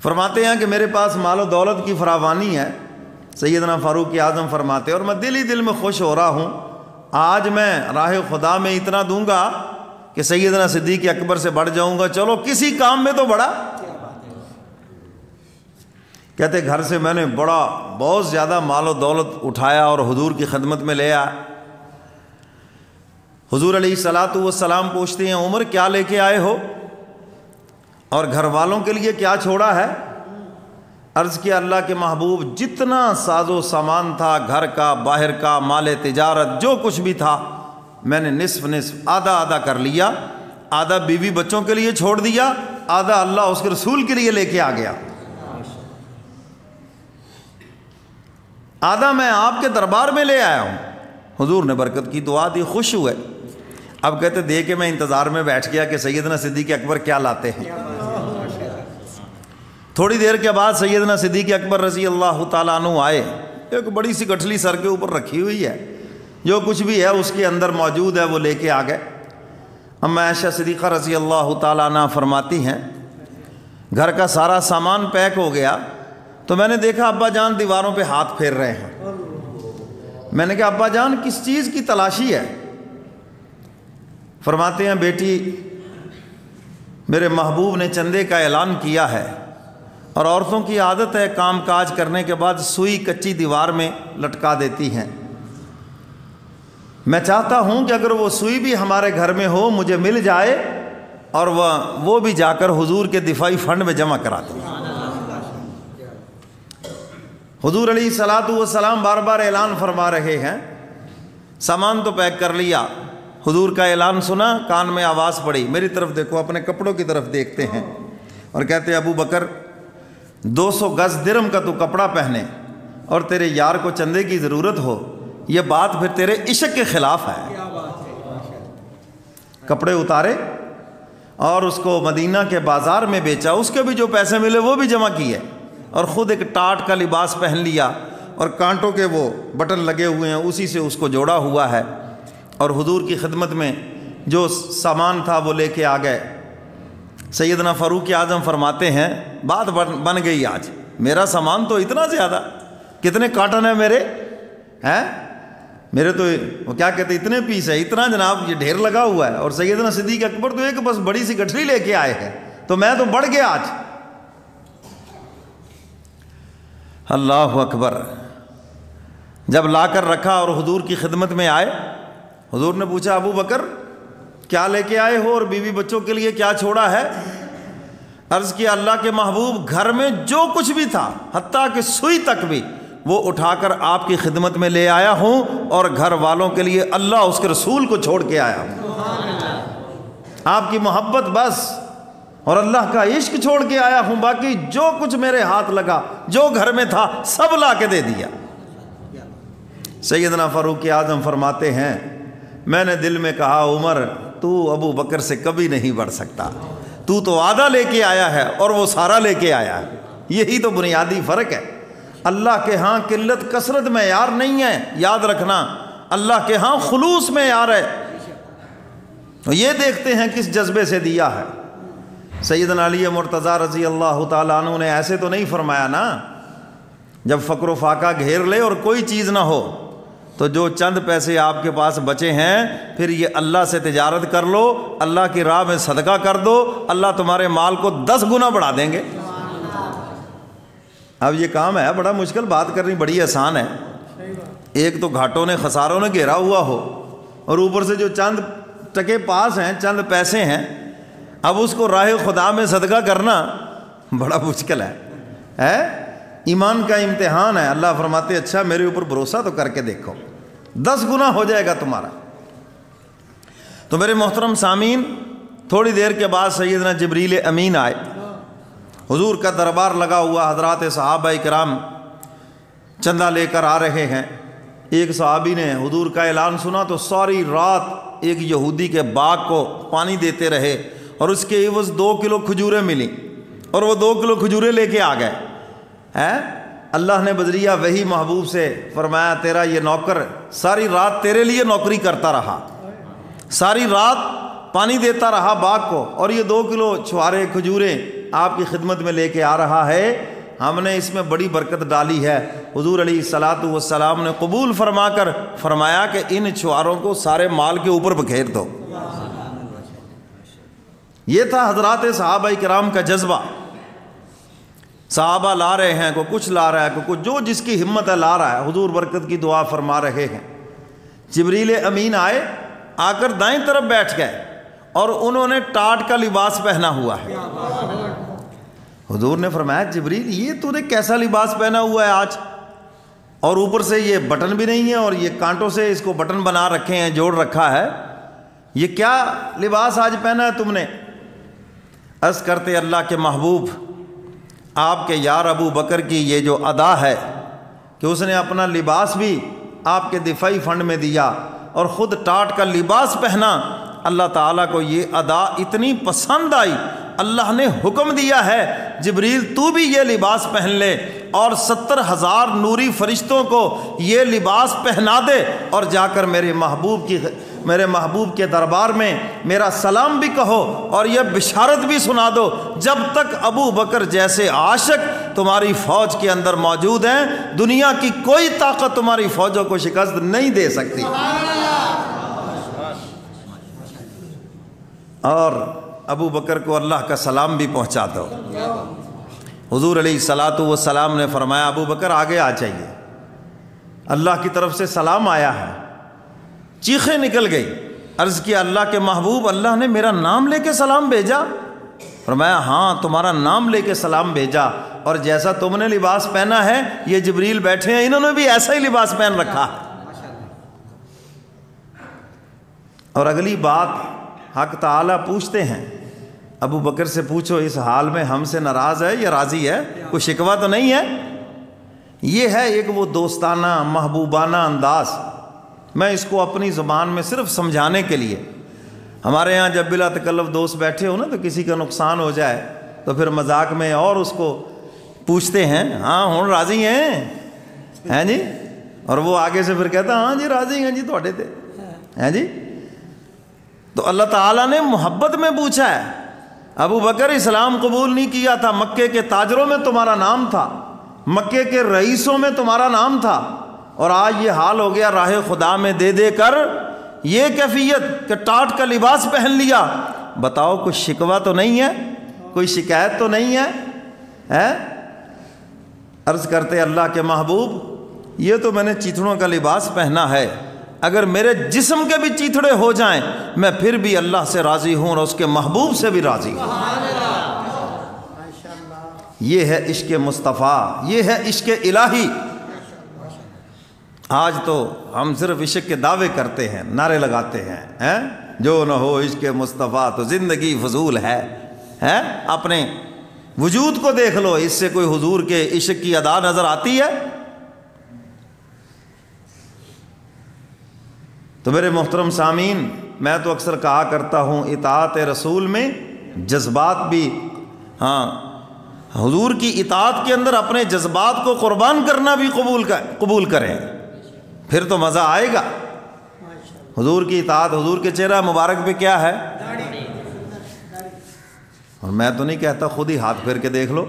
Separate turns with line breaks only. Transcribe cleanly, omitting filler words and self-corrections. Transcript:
فرماتے ہیں کہ میرے پاس مال و دولت کی فراوانی ہے، سیدنا فاروق اعظم فرماتے ہیں، اور میں دل ہی دل میں خوش ہو رہا ہوں، آج میں راہ خدا میں اتنا دوں گا کہ سیدنا صدیق اکبر سے بڑھ جاؤں گا، چلو کسی کام میں تو بڑا۔ کہتے گھر سے میں نے بہت زیادہ مال و دولت اٹھایا اور حضور کی خدمت میں لے آیا۔ حضور علیہ الصلاۃ والسلام پوچھتے ہیں عمر کیا لے کے آئے ہو اور گھر والوں کے لیے کیا چھوڑا ہے؟ عرض کیا اللہ کے محبوب جتنا ساز و سامان تھا، گھر کا باہر کا مال تجارت جو کچھ بھی تھا، میں نے نصف نصف آدھا آدھا کر لیا، آدھا بیوی بچوں کے لیے چھوڑ دیا، آدھا اللہ اس کے رسول کے لیے لے کے آ گیا، آدھا میں آپ کے دربار میں لے آیا ہوں۔ حضور نے برکت کی دعا دی، خوش ہوئے۔ اب کہتے دے کے میں انتظار میں بیٹھ گیا کہ سیدنا صدیق اکبر کیا لاتے ہیں۔ تھوڑی دیر کے بعد سیدنا صدیق اکبر رضی اللہ تعالیٰ عنہ آئے، ایک بڑی سی گٹھلی سر کے اوپر رکھی ہوئی ہے، جو کچھ بھی ہے اس کے اندر موجود ہے وہ لے کے آ گئے۔ اما عائشہ صدیقہ رضی اللہ تعالیٰ عنہ فرماتی ہیں گھر کا سارا سامان پیک ہو گیا تو میں نے دیکھا ابا جان دیواروں پہ ہاتھ پھیر رہے ہیں۔ میں نے کہا ابا جان کس چیز کی تلاشی ہے؟ فرماتے ہیں بیٹی میرے محبوب نے چندے کا اعلان کیا ہے، اور عورتوں کی عادت ہے کام کاج کرنے کے بعد سوئی کچی دیوار میں لٹکا دیتی ہیں، میں چاہتا ہوں کہ اگر وہ سوئی بھی ہمارے گھر میں ہو مجھے مل جائے اور وہ بھی جا کر حضور کے دفاعی فنڈ میں جمع کرا دوں۔ حضور علیہ الصلاۃ والسلام بار بار اعلان فرما رہے ہیں، سامان تو پیک کر لیا، حضور کا اعلان سنا، کان میں آواز پڑی، میری طرف دیکھو، اپنے کپڑوں کی طرف دیکھتے ہیں اور کہتے ہیں ابو بکر 200 گز درم کا تو کپڑا پہنے اور تیرے یار کو چندے کی ضرورت ہو، یہ بات پھر تیرے عشق کے خلاف ہے۔ کپڑے اتارے اور اس کو مدینہ کے بازار میں بیچا، اس کے بھی جو پیسے ملے وہ بھی جمع کیے، اور خود ایک ٹاٹ کا لباس پہن لیا اور کانٹوں کے وہ بٹن لگے ہوئے ہیں اسی سے اس کو جوڑا ہوا ہے، اور حضور کی خدمت میں جو سامان تھا وہ لے کے آ گئے۔ سیدنا فاروق اعظم فرماتے ہیں بات بن گئی، آج میرا سامان تو اتنا زیادہ، کتنے کارٹن ہیں میرے ہیں، میرے تو وہ کیا کہتے اتنے پیس ہے، اتنا جناب یہ ڈھیر لگا ہوا ہے، اور سیدنا صدیق اکبر تو ایک بس بڑی سی گٹھلی لے کے آئے ہیں، تو میں تو بڑھ گیا آج۔ اللہ اکبر۔ جب لا کر رکھا اور حضور کی خدمت میں آئے، حضور نے پوچھا ابو بکر کیا لے کے آئے ہو اور بیوی بچوں کے لیے کیا چھوڑا ہے؟ عرض کیا اللہ کے محبوب گھر میں جو کچھ بھی تھا حتیٰ کہ سوئی تک بھی وہ اٹھا کر آپ کی خدمت میں لے آیا ہوں، اور گھر والوں کے لیے اللہ اس کے رسول کو چھوڑ کے آیا ہوں، آپ کی محبت بس اور اللہ کا عشق چھوڑ کے آیا ہوں، باقی جو کچھ میرے ہاتھ لگا جو گھر میں تھا سب لا کے دے دیا۔ سیدنا فاروق اعظم فرماتے ہیں میں نے دل میں کہا عمر تو ابو بکر سے کبھی نہیں بڑھ سکتا، تو آدھا لے کے آیا ہے اور وہ سارا لے کے آیا ہے، یہی تو بنیادی فرق ہے۔ اللہ کے ہاں قلت کثرت میں یار نہیں ہے، یاد رکھنا، اللہ کے ہاں خلوص میں یار ہے، یہ دیکھتے ہیں کس جذبے سے دیا ہے۔ سیدنا علی مرتضیٰ رضی اللہ تعالیٰ عنہ نے ایسے تو نہیں فرمایا نا، جب فقر و فاقہ گھیر لے اور کوئی چیز نہ ہو تو جو چند پیسے آپ کے پاس بچے ہیں پھر یہ اللہ سے تجارت کر لو، اللہ کی راہ میں صدقہ کر دو، اللہ تمہارے مال کو 10 گنا بڑھا دیں گے۔ اب یہ کام ہے بڑا مشکل، بات کرنی بڑی آسان ہے، ایک تو گھاٹوں نے خساروں نے گھیرا ہوا ہو اور اوپر سے جو چند ٹکے پاس ہیں، چند پیسے ہیں، اب اس کو راہ خدا میں صدقہ کرنا بڑا مشکل ہے، ایمان کا امتحان ہے۔ اللہ فرماتے اچھا میرے اوپر بھروسہ تو کر کے دیکھو، 10 گنا ہو جائے گا تمہارا۔ تو میرے محترم سامعین، تھوڑی دیر کے بعد سیدنا جبریل امین آئے، حضور کا دربار لگا ہوا، حضرات صحابہ کرام چندہ لے کر آ رہے ہیں۔ ایک صحابی نے حضور کا اعلان سنا تو ساری رات ایک یہودی کے باغ کو پانی دیتے رہے، اور اس کے عوض 2 کلو کھجوریں ملی، اور وہ 2 کلو کھجوریں لے کے آ گئے۔ اللہ نے بذریعہ وحی محبوب سے فرمایا تیرا یہ نوکر ساری رات تیرے لیے نوکری کرتا رہا، ساری رات پانی دیتا رہا باغ کو، اور یہ 2 کلو چھوارے کھجوریں آپ کی خدمت میں لے کے آ رہا ہے، ہم نے اس میں بڑی برکت ڈالی ہے۔ حضور علیہ الصلاۃ والسلام نے قبول فرما کر فرمایا کہ ان چھواروں کو سارے مال کے اوپر بکھیر دو۔ یہ تھا حضرات صحابہ کرام کا جذبہ۔ صحابہ لا رہے ہیں، کوئی کچھ لا رہا ہے، کوئی کچھ، جو جس کی ہمت ہے لا رہا ہے۔ حضور برکت کی دعا فرما رہے ہیں۔ جبریل امین آئے، آ کر دائیں طرف بیٹھ گئے اور انہوں نے ٹاٹ کا لباس پہنا ہوا ہے۔ حضور نے فرمایا جبریل یہ تو نے کیسا لباس پہنا ہوا ہے آج، اور اوپر سے یہ بٹن بھی نہیں ہے اور یہ کانٹوں سے اس کو بٹن بنا رکھے ہیں، جوڑ رکھا ہے، یہ کیا لباس آج پہنا ہے تم نے؟ عرض کرتے اللہ کے محبوب، آپ کے یار ابو بکر کی یہ جو ادا ہے کہ اس نے اپنا لباس بھی آپ کے دفاعی فنڈ میں دیا اور خود ٹاٹ کا لباس پہنا، اللہ تعالیٰ کو یہ ادا اتنی پسند آئی، اللہ نے حکم دیا ہے جبریل تو بھی یہ لباس پہن لے اور 70,000 نوری فرشتوں کو یہ لباس پہنا دے اور جا کر میرے محبوب کے دربار میں میرا سلام بھی کہو اور یہ بشارت بھی سنا دو، جب تک ابو بکر جیسے عاشق تمہاری فوج کے اندر موجود ہیں، دنیا کی کوئی طاقت تمہاری فوجوں کو شکست نہیں دے سکتی۔ اور ابو بکر کو اللہ کا سلام بھی پہنچا دو۔ حضور علیہ الصلاۃ والسلام نے فرمایا ابو بکر آگے آ جائیے، اللہ کی طرف سے سلام آیا ہے۔ چیخیں نکل گئی، عرض کیا اللہ کے محبوب، اللہ نے میرا نام لے کے سلام بھیجا؟ فرمایا ہاں تمہارا نام لے کے سلام بھیجا، اور جیسا تم نے لباس پہنا ہے یہ جبریل بیٹھے ہیں، انہوں نے بھی ایسا ہی لباس پہن رکھا ہے۔ اور اگلی بات حق تعالیٰ پوچھتے ہیں ابو بکر سے پوچھو اس حال میں ہم سے ناراض ہے یا راضی ہے، کوئی شکوہ تو نہیں ہے؟ یہ ہے ایک وہ دوستانہ محبوبانہ انداز۔ میں اس کو اپنی زبان میں صرف سمجھانے کے لیے، ہمارے ہاں جب بلا تکلف دوست بیٹھے ہو نا تو کسی کا نقصان ہو جائے تو پھر مذاق میں اور اس کو پوچھتے ہیں ہاں ہوں راضی ہیں جی، اور وہ آگے سے پھر کہتا ہاں جی راضی ہیں جی تھوڑے تھے ہیں جی۔ تو اللہ تعالیٰ نے محبت میں پوچھا ہے، ابو بکر اسلام قبول نہیں کیا تھا، مکے کے تاجروں میں تمہارا نام تھا، مکے کے رئیسوں میں تمہارا نام تھا، اور آج یہ حال ہو گیا راہ خدا میں دے دے کر یہ کیفیت کہ ٹاٹ کا لباس پہن لیا، بتاؤ کوئی شکوہ تو نہیں ہے، کوئی شکایت تو نہیں ہے؟ عرض کرتے اللہ کے محبوب یہ تو میں نے چیتڑوں کا لباس پہنا ہے، اگر میرے جسم کے بھی چیتڑے ہو جائیں میں پھر بھی اللہ سے راضی ہوں اور اس کے محبوب سے بھی راضی ہوں۔ یہ ہے عشق مصطفیٰ، یہ ہے عشق الہی۔ آج تو ہم صرف عشق کے دعوے کرتے ہیں، نعرے لگاتے ہیں، جو نہ ہو عشق مصطفیٰ تو زندگی فضول ہے۔ اپنے وجود کو دیکھ لو، اس سے کوئی حضور کے عشق کی ادا نظر آتی ہے؟ تو میرے محترم سامعین، میں تو اکثر کہا کرتا ہوں اطاعت رسول میں جذبات بھی، حضور کی اطاعت کے اندر اپنے جذبات کو قربان کرنا بھی قبول کریں، پھر تو مزہ آئے گا۔ حضور کی اطاعت، حضور کے چہرہ مبارک پہ کیا ہے؟ اور میں تو نہیں کہتا خود ہی ہاتھ پھیر کے دیکھ لو،